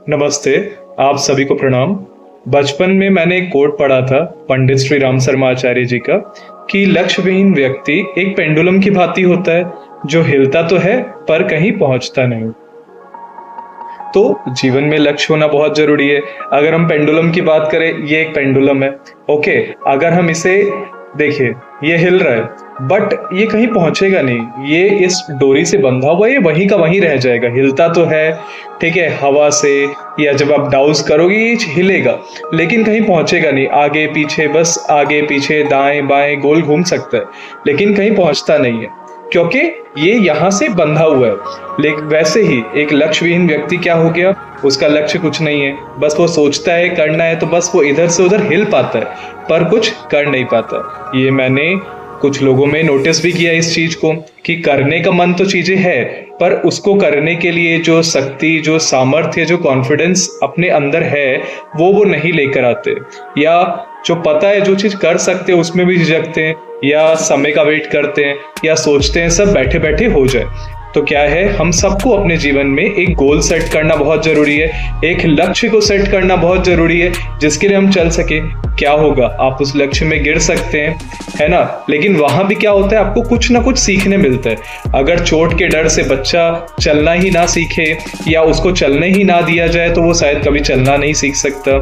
नमस्ते। आप सभी को प्रणाम। बचपन में मैंने एक कोट पढ़ा था पंडित श्री राम शर्मा आचार्य जी का कि लक्ष्यविहीन व्यक्ति एक पेंडुलम की भांति होता है जो हिलता तो है पर कहीं पहुंचता नहीं। तो जीवन में लक्ष्य होना बहुत जरूरी है। अगर हम पेंडुलम की बात करें, ये एक पेंडुलम है। ओके, अगर हम इसे देखिए, ये हिल रहा है बट ये कहीं पहुंचेगा नहीं। ये इस डोरी से बंधा हुआ, ये वहीं का वहीं रह जाएगा। हिलता तो है, ठीक है, हवा से, या जब आप डाउस करोगे ये हिलेगा लेकिन कहीं पहुंचेगा नहीं। आगे पीछे, बस आगे पीछे, दाएं बाएं गोल घूम सकता है लेकिन कहीं पहुंचता नहीं है क्योंकि ये यहां से बंधा हुआ है। लेकिन वैसे ही एक लक्ष्यविहीन व्यक्ति क्या हो गया, उसका लक्ष्य कुछ नहीं है। बस वो सोचता है करना है तो बस वो इधर से उधर हिल पाता है पर कुछ कर नहीं पाता। ये मैंने कुछ लोगों में नोटिस भी किया इस चीज को कि करने का मन तो चीजें है पर उसको करने के लिए जो शक्ति, जो सामर्थ्य, जो कॉन्फिडेंस अपने अंदर है वो नहीं लेकर आते, या जो पता है जो चीज कर सकते हैं उसमें भी झिझकते हैं, या समय का वेट करते हैं, या सोचते हैं सब बैठे बैठे हो जाए। तो क्या है, हम सबको अपने जीवन में एक गोल सेट करना बहुत जरूरी है, एक लक्ष्य को सेट करना बहुत जरूरी है जिसके लिए हम चल सके। क्या होगा, आप उस लक्ष्य में गिर सकते हैं, है ना, लेकिन वहां भी क्या होता है, आपको कुछ ना कुछ सीखने मिलता है। अगर चोट के डर से बच्चा चलना ही ना सीखे या उसको चलने ही ना दिया जाए तो वो शायद कभी चलना नहीं सीख सकता।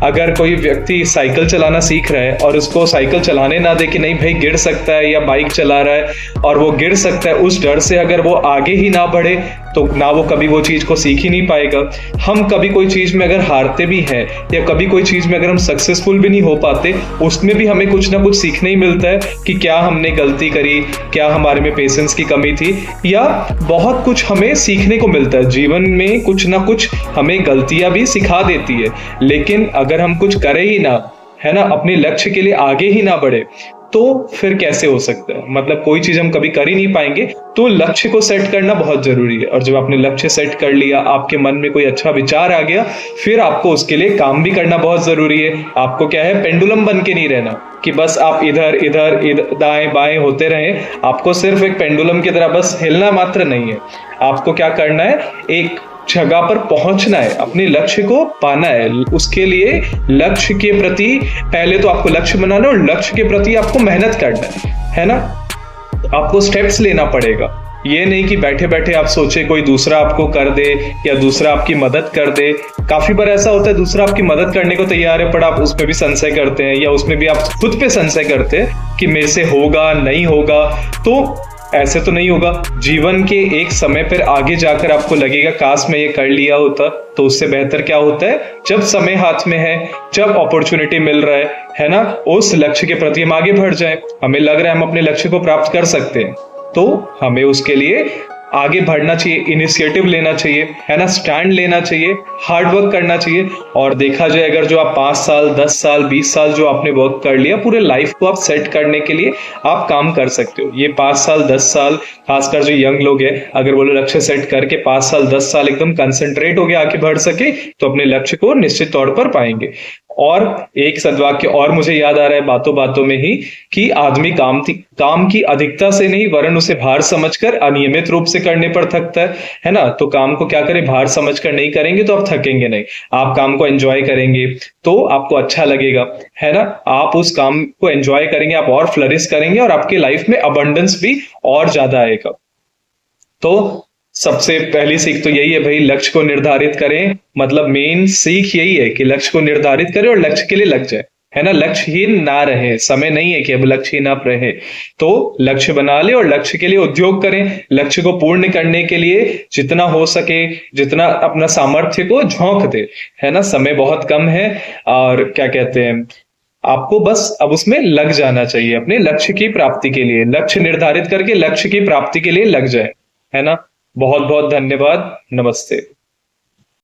अगर कोई व्यक्ति साइकिल चलाना सीख रहा है और उसको साइकिल चलाने ना दे कि नहीं भाई गिर सकता है, या बाइक चला रहा है और वो गिर सकता है, उस डर से अगर वो आगे ही ना बढ़े तो ना वो कभी वो चीज को सीख ही नहीं पाएगा। हम कभी कोई चीज में अगर हारते भी हैं या कभी कोई चीज में अगर हम सक्सेसफुल भी नहीं हो पाते, उसमें भी हमें कुछ ना कुछ सीखने ही मिलता है कि क्या हमने गलती करी, क्या हमारे में पेशेंस की कमी थी, या बहुत कुछ हमें सीखने को मिलता है। जीवन में कुछ ना कुछ हमें गलतियां भी सिखा देती है। लेकिन अगर हम कुछ करें ही ना, है ना, अपने लक्ष्य के लिए आगे ही ना बढ़े तो फिर कैसे हो सकता है। मतलब कोई चीज हम कभी कर ही नहीं पाएंगे। तो लक्ष्य को सेट करना बहुत जरूरी है, और जब आपने लक्ष्य सेट कर लिया, आपके मन में कोई अच्छा विचार आ गया, फिर आपको उसके लिए काम भी करना बहुत जरूरी है। आपको क्या है, पेंडुलम बन के नहीं रहना कि बस आप इधर इधर इधर दाएं बाएं होते रहें। आपको सिर्फ एक पेंडुलम की तरह बस हिलना मात्र नहीं है। आपको क्या करना है, एक जगह पर पहुंचना है, अपने लक्ष्य को पाना है। उसके लिए लक्ष्य के प्रति पहले तो आपको लक्ष्य बनाना, और लक्ष्य के प्रति आपको मेहनत करना है ना। आपको स्टेप्स लेना पड़ेगा। ये नहीं कि बैठे बैठे आप सोचे कोई दूसरा आपको कर दे या दूसरा आपकी मदद कर दे। काफी बार ऐसा होता है दूसरा आपकी मदद करने को तैयार है पर आप उसमें भी संशय करते हैं, या उसमें भी आप खुद पे संशय करते हैं कि मेरे से होगा नहीं होगा। तो ऐसे तो नहीं होगा। जीवन के एक समय पर आगे जाकर आपको लगेगा काश मैं ये कर लिया होता। तो उससे बेहतर क्या होता है, जब समय हाथ में है, जब अपॉर्चुनिटी मिल रहा है ना, उस लक्ष्य के प्रति हम आगे बढ़ जाए। हमें लग रहा है हम अपने लक्ष्य को प्राप्त कर सकते हैं तो हमें उसके लिए आगे बढ़ना चाहिए, इनिशिएटिव लेना चाहिए, है ना, स्टैंड लेना चाहिए, हार्ड वर्क करना चाहिए। और देखा जाए, अगर जो आप 5 साल 10 साल 20 साल जो आपने वर्क कर लिया, पूरे लाइफ को आप सेट करने के लिए आप काम कर सकते हो। ये 5 साल 10 साल, खासकर जो यंग लोग हैं, अगर वो लक्ष्य सेट करके 5 साल 10 साल एकदम कंसंट्रेट हो गया आगे बढ़ सके तो अपने लक्ष्य को निश्चित तौर पर पाएंगे। और एक सद्वाक्य और मुझे याद आ रहा है बातों बातों में ही, कि आदमी काम की अधिकता से नहीं वरन उसे भार समझकर अनियमित रूप से करने पर थकता है ना। तो काम को क्या करें, भार समझकर नहीं करेंगे तो आप थकेंगे नहीं। आप काम को एंजॉय करेंगे तो आपको अच्छा लगेगा, है ना। आप उस काम को एंजॉय करेंगे, आप और फ्लरिश करेंगे और आपके लाइफ में अबंडेंस भी और ज्यादा आएगा। तो सबसे पहली सीख तो यही है भाई, लक्ष्य को निर्धारित करें। मतलब मेन सीख यही है कि लक्ष्य को निर्धारित करें और लक्ष्य के लिए लग जाए, है ना। लक्ष्यहीन ना रहे, समय नहीं है कि अब लक्ष्यहीन आप रहे। तो लक्ष्य बना ले और लक्ष्य के लिए उद्योग करें। लक्ष्य को पूर्ण करने के लिए जितना हो सके, जितना अपना सामर्थ्य को झोंक दे, है ना। समय बहुत कम है और क्या कहते हैं, आपको बस अब उसमें लग जाना चाहिए अपने लक्ष्य की प्राप्ति के लिए। लक्ष्य निर्धारित करके लक्ष्य की प्राप्ति के लिए लग जाए, है ना। बहुत बहुत धन्यवाद। नमस्ते।